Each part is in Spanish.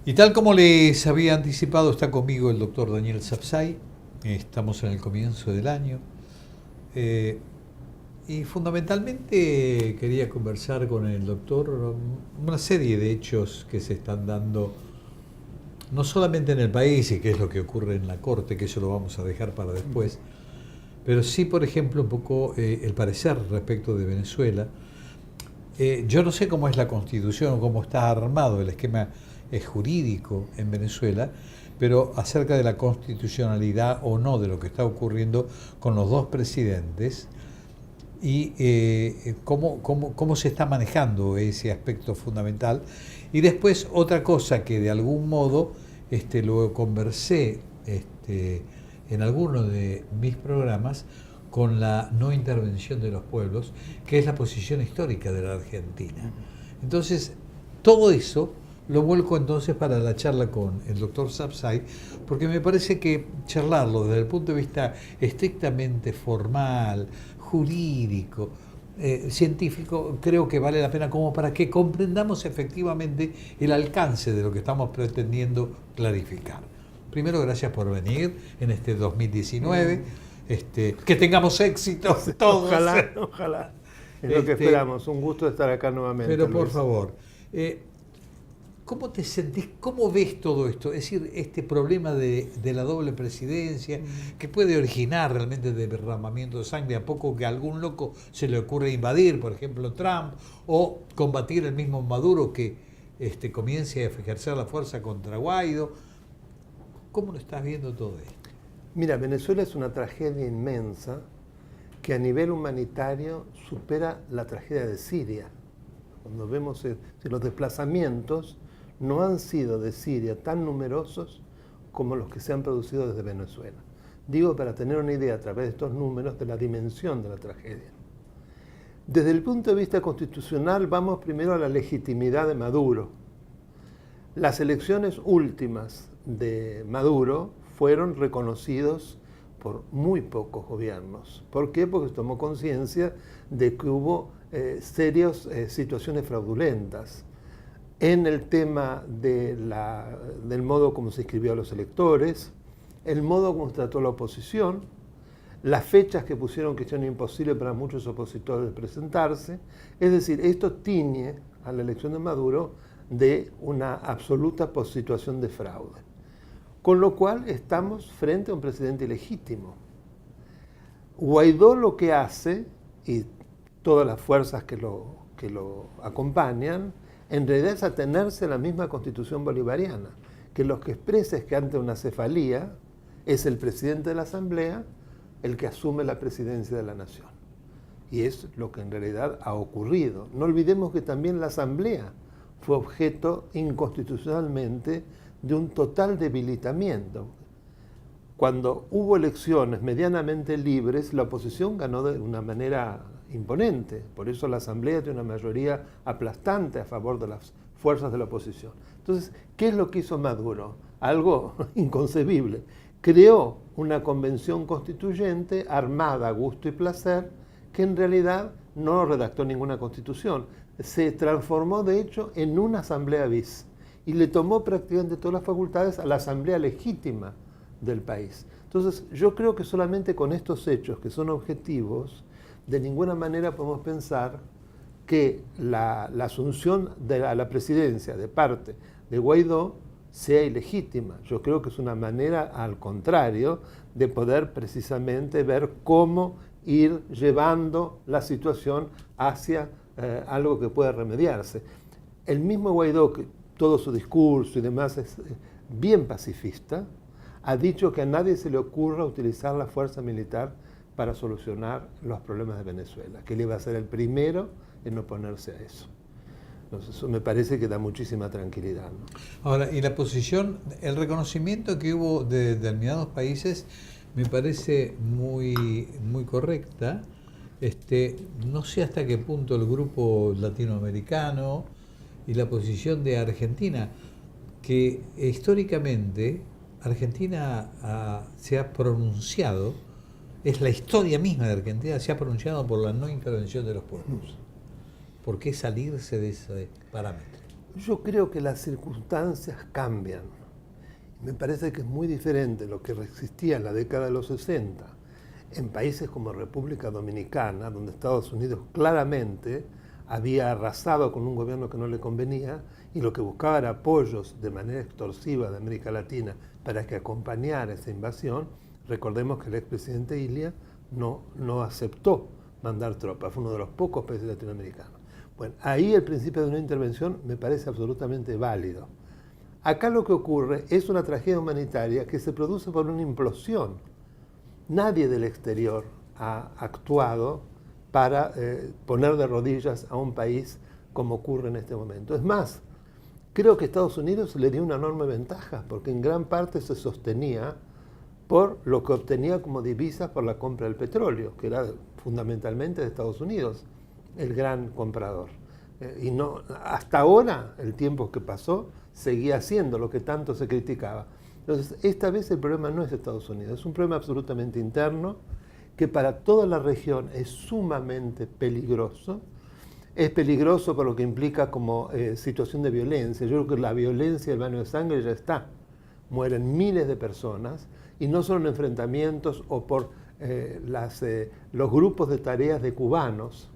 Y tal como les había anticipado, está conmigo el doctor Daniel Sapsay. Estamos en el comienzo del año. Eh, y fundamentalmente quería conversar con el doctor una serie de hechos que se están dando, no solamente en el país, y qué es lo que ocurre en la Corte, que eso lo vamos a dejar para después, pero sí, por ejemplo, un poco el parecer respecto de Venezuela. Yo no sé cómo es la Constitución o cómo está armado el esquema jurídico en Venezuela, pero acerca de la constitucionalidad o no de lo que está ocurriendo con los dos presidentes y cómo se está manejando ese aspecto fundamental. Y después otra cosa que de algún modo lo conversé en alguno de mis programas con la no intervención de los pueblos, que es la posición histórica de la Argentina. Entonces, todo eso lo vuelco entonces para la charla con el doctor Sapsay, porque me parece que charlarlo desde el punto de vista estrictamente formal, jurídico, científico, creo que vale la pena como para que comprendamos efectivamente el alcance de lo que estamos pretendiendo clarificar. Primero, gracias por venir en este 2019. Que tengamos éxito todos. Ojalá. Es lo que esperamos. Un gusto estar acá nuevamente. Pero por favor, ¿cómo te sentís? ¿Cómo ves todo esto? Es decir, este problema de la doble presidencia, que puede originar realmente derramamiento de sangre a poco que a algún loco se le ocurre invadir, por ejemplo Trump, o combatir el mismo Maduro que comience a ejercer la fuerza contra Guaidó. ¿Cómo lo estás viendo todo esto? Mira, Venezuela es una tragedia inmensa que a nivel humanitario supera la tragedia de Siria. Cuando vemos que los desplazamientos no han sido de Siria tan numerosos como los que se han producido desde Venezuela. Digo para tener una idea a través de estos números de la dimensión de la tragedia. Desde el punto de vista constitucional vamos primero a la legitimidad de Maduro. Las elecciones últimas de Maduro fueron reconocidos por muy pocos gobiernos. ¿Por qué? Porque se tomó conciencia de que hubo serias situaciones fraudulentas en el tema del modo como se inscribió a los electores, el modo como se trató a la oposición, las fechas que pusieron que son imposibles para muchos opositores presentarse. Es decir, esto tiñe a la elección de Maduro de una absoluta situación de fraude. Con lo cual estamos frente a un presidente ilegítimo. Guaidó lo que hace, y todas las fuerzas que lo acompañan, en realidad es atenerse a la misma constitución bolivariana, que lo que expresa es que ante una cefalía es el presidente de la Asamblea el que asume la presidencia de la nación. Y es lo que en realidad ha ocurrido. No olvidemos que también la Asamblea fue objeto inconstitucionalmente de un total debilitamiento. Cuando hubo elecciones medianamente libres, la oposición ganó de una manera imponente. Por eso la Asamblea tiene una mayoría aplastante a favor de las fuerzas de la oposición. Entonces, ¿qué es lo que hizo Maduro? Algo inconcebible. Creó una convención constituyente armada a gusto y placer, que en realidad no redactó ninguna constitución. Se transformó, de hecho, en una asamblea bis. Y le tomó prácticamente todas las facultades a la asamblea legítima del país. Entonces, yo creo que solamente con estos hechos, que son objetivos, de ninguna manera podemos pensar que la asunción a la presidencia de parte de Guaidó sea ilegítima. Yo creo que es una manera, al contrario, de poder precisamente ver cómo ir llevando la situación hacia algo que pueda remediarse. El mismo Guaidó, que todo su discurso y demás es bien pacifista, ha dicho que a nadie se le ocurra utilizar la fuerza militar para solucionar los problemas de Venezuela, que él iba a ser el primero en oponerse a eso. Entonces, eso me parece que da muchísima tranquilidad, ¿no? Ahora, y la posición, el reconocimiento que hubo de determinados países me parece muy correcta. No sé hasta qué punto el grupo latinoamericano y la posición de Argentina, que históricamente Argentina se ha pronunciado, es la historia misma de Argentina, se ha pronunciado por la no intervención de los pueblos. ¿Por qué salirse de ese parámetro? Yo creo que las circunstancias cambian. Me parece que es muy diferente lo que existía en la década de los 60 en países como República Dominicana, donde Estados Unidos claramente había arrasado con un gobierno que no le convenía y lo que buscaba era apoyos de manera extorsiva de América Latina para que acompañara esa invasión. Recordemos que el expresidente Ilia no aceptó mandar tropas, fue uno de los pocos países latinoamericanos. Bueno, ahí el principio de una intervención me parece absolutamente válido. Acá lo que ocurre es una tragedia humanitaria que se produce por una implosión. Nadie del exterior ha actuado para poner de rodillas a un país como ocurre en este momento. Es más, creo que Estados Unidos le dio una enorme ventaja, porque en gran parte se sostenía por lo que obtenía como divisas por la compra del petróleo, que era fundamentalmente de Estados Unidos el gran comprador. Y no, hasta ahora, el tiempo que pasó, seguía haciendo lo que tanto se criticaba. Entonces, esta vez el problema no es Estados Unidos, es un problema absolutamente interno que para toda la región es sumamente peligroso. Es peligroso por lo que implica como situación de violencia. Yo creo que la violencia, el baño de sangre ya está. Mueren miles de personas, y no solo en enfrentamientos o por los grupos de tareas de cubanos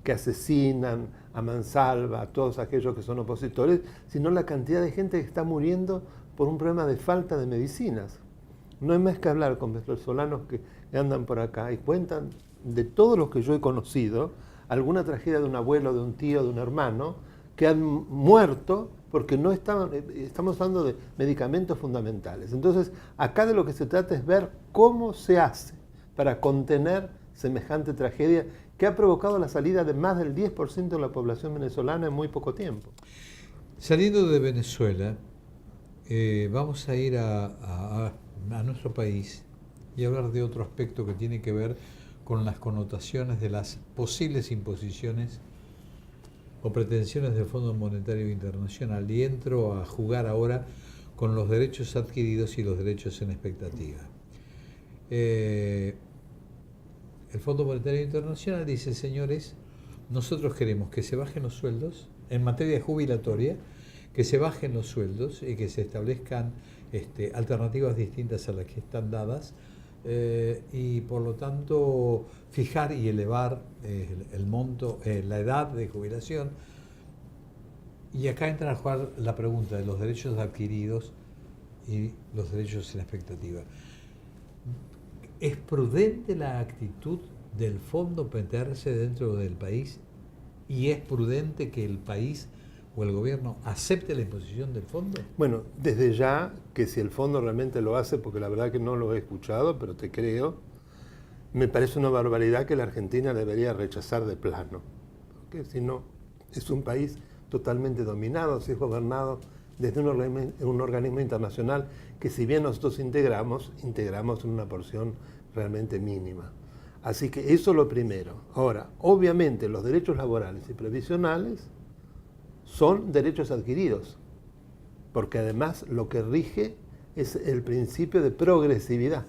que asesinan a mansalva a todos aquellos que son opositores, sino la cantidad de gente que está muriendo por un problema de falta de medicinas. No hay más que hablar con venezolanos que andan por acá y cuentan de todos los que yo he conocido, alguna tragedia de un abuelo, de un tío, de un hermano, que han muerto porque no estaban, estamos hablando de medicamentos fundamentales. Entonces, acá de lo que se trata es ver cómo se hace para contener semejante tragedia que ha provocado la salida de más del 10% de la población venezolana en muy poco tiempo. Saliendo de Venezuela, vamos a ir a nuestro país y hablar de otro aspecto que tiene que ver con las connotaciones de las posibles imposiciones o pretensiones del Fondo Monetario Internacional. Y entro a jugar ahora con los derechos adquiridos y los derechos en expectativa. El Fondo Monetario Internacional dice, señores, nosotros queremos que se bajen los sueldos en materia jubilatoria, que se bajen los sueldos y que se establezcan alternativas distintas a las que están dadas, y por lo tanto fijar y elevar el monto, la edad de jubilación. Y acá entra a jugar la pregunta de los derechos adquiridos y los derechos en expectativa. ¿Es prudente la actitud del fondo meterse dentro del país? ¿Y es prudente que el país o el gobierno acepte la imposición del fondo? Bueno, desde ya que si el fondo realmente lo hace, porque la verdad que no lo he escuchado, pero te creo, me parece una barbaridad que la Argentina debería rechazar de plano. Porque si no, es un país totalmente dominado, si es gobernado desde un organismo internacional que, si bien nosotros integramos en una porción realmente mínima. Así que eso es lo primero. Ahora, obviamente los derechos laborales y previsionales son derechos adquiridos, porque además lo que rige es el principio de progresividad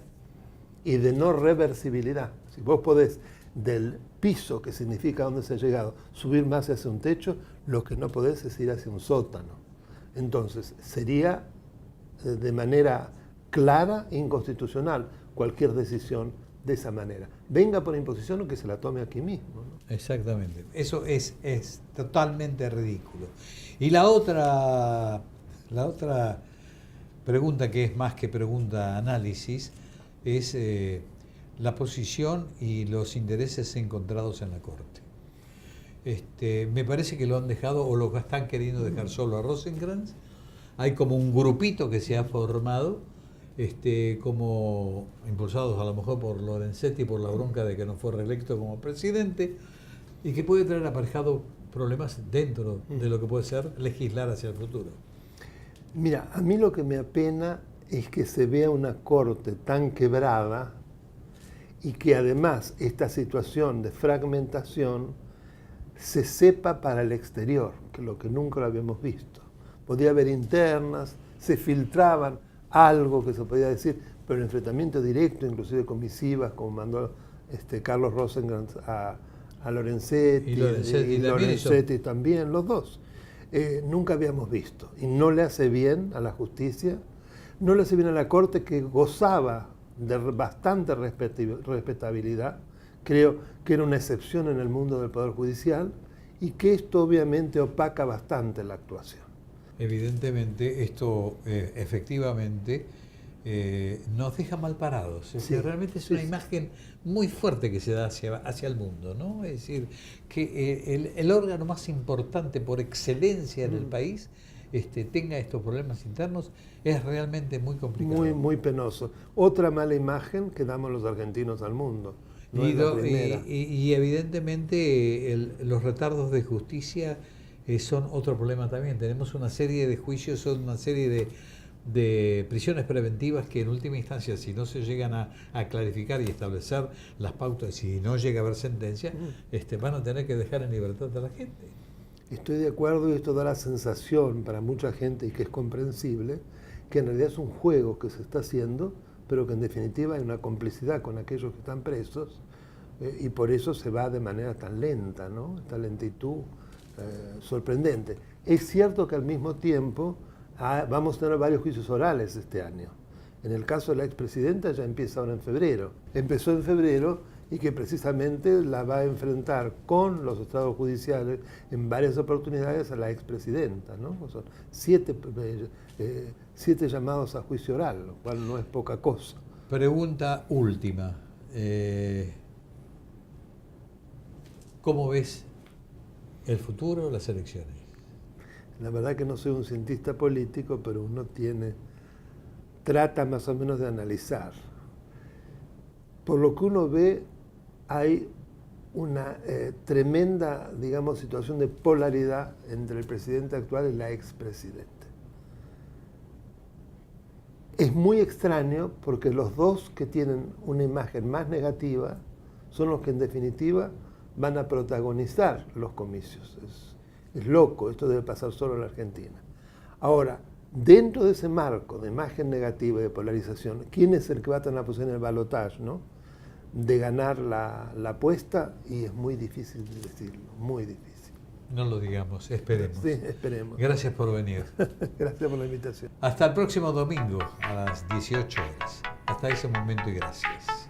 y de no reversibilidad. Si vos podés del piso, que significa donde se ha llegado, subir más hacia un techo, lo que no podés es ir hacia un sótano. Entonces, sería de manera clara e inconstitucional cualquier decisión de esa manera. Venga por imposición o que se la tome aquí mismo, ¿no? Exactamente. Eso es totalmente ridículo. Y la otra pregunta, que es más que pregunta, análisis, es la posición y los intereses encontrados en la Corte. Me parece que lo han dejado, o lo están queriendo dejar solo a Rosenkrantz. Hay como un grupito que se ha formado, como impulsados a lo mejor por Lorenzetti, por la bronca de que no fue reelecto como presidente, y que puede traer aparejado problemas dentro de lo que puede ser legislar hacia el futuro. Mira, a mí lo que me apena es que se vea una Corte tan quebrada y que además esta situación de fragmentación se sepa para el exterior, que es lo que nunca lo habíamos visto. Podía haber internas, se filtraban algo que se podía decir, pero el enfrentamiento directo, inclusive con misivas, como mandó Carlos Rosenkrantz a Lorenzetti, y Lorenzetti también, los dos. nunca habíamos visto. Y no le hace bien a la justicia, no le hace bien a la Corte, que gozaba de bastante respetabilidad. Creo que era una excepción en el mundo del Poder Judicial y que esto obviamente opaca bastante la actuación. Evidentemente, esto efectivamente nos deja mal parados. Es decir, realmente es una imagen muy fuerte que se da hacia el mundo, ¿no? Es decir, que el órgano más importante por excelencia en el país tenga estos problemas internos es realmente muy complicado. Muy, muy penoso. Otra mala imagen que damos los argentinos al mundo. No y evidentemente los retardos de justicia son otro problema también. Tenemos una serie de juicios, son una serie de prisiones preventivas que en última instancia, si no se llegan a clarificar y establecer las pautas, si no llega a haber sentencia, van a tener que dejar en libertad a la gente. Estoy de acuerdo, y esto da la sensación para mucha gente, y que es comprensible, que en realidad es un juego que se está haciendo, pero que en definitiva hay una complicidad con aquellos que están presos, y por eso se va de manera tan lenta, ¿no? Esta lentitud sorprendente. Es cierto que al mismo tiempo vamos a tener varios juicios orales este año. En el caso de la expresidenta ya empieza ahora en febrero. Empezó en febrero y que precisamente la va a enfrentar con los estados judiciales en varias oportunidades a la expresidenta, ¿no? Son 7 llamados a juicio oral, lo cual no es poca cosa. Pregunta última. ¿Cómo ves el futuro de las elecciones? La verdad que no soy un cientista político, pero uno trata más o menos de analizar. Por lo que uno ve, hay una tremenda, digamos, situación de polaridad entre el presidente actual y la expresidente. Es muy extraño porque los dos que tienen una imagen más negativa son los que en definitiva van a protagonizar los comicios. Es loco, esto debe pasar solo en la Argentina. Ahora, dentro de ese marco de imagen negativa y de polarización, ¿quién es el que va a tener la posición en el balotaje, ¿no? De ganar la apuesta? Y es muy difícil de decirlo, muy difícil. No lo digamos, esperemos. Sí, esperemos. Gracias por venir. Gracias por la invitación. Hasta el próximo domingo a las 18 horas. Hasta ese momento y gracias.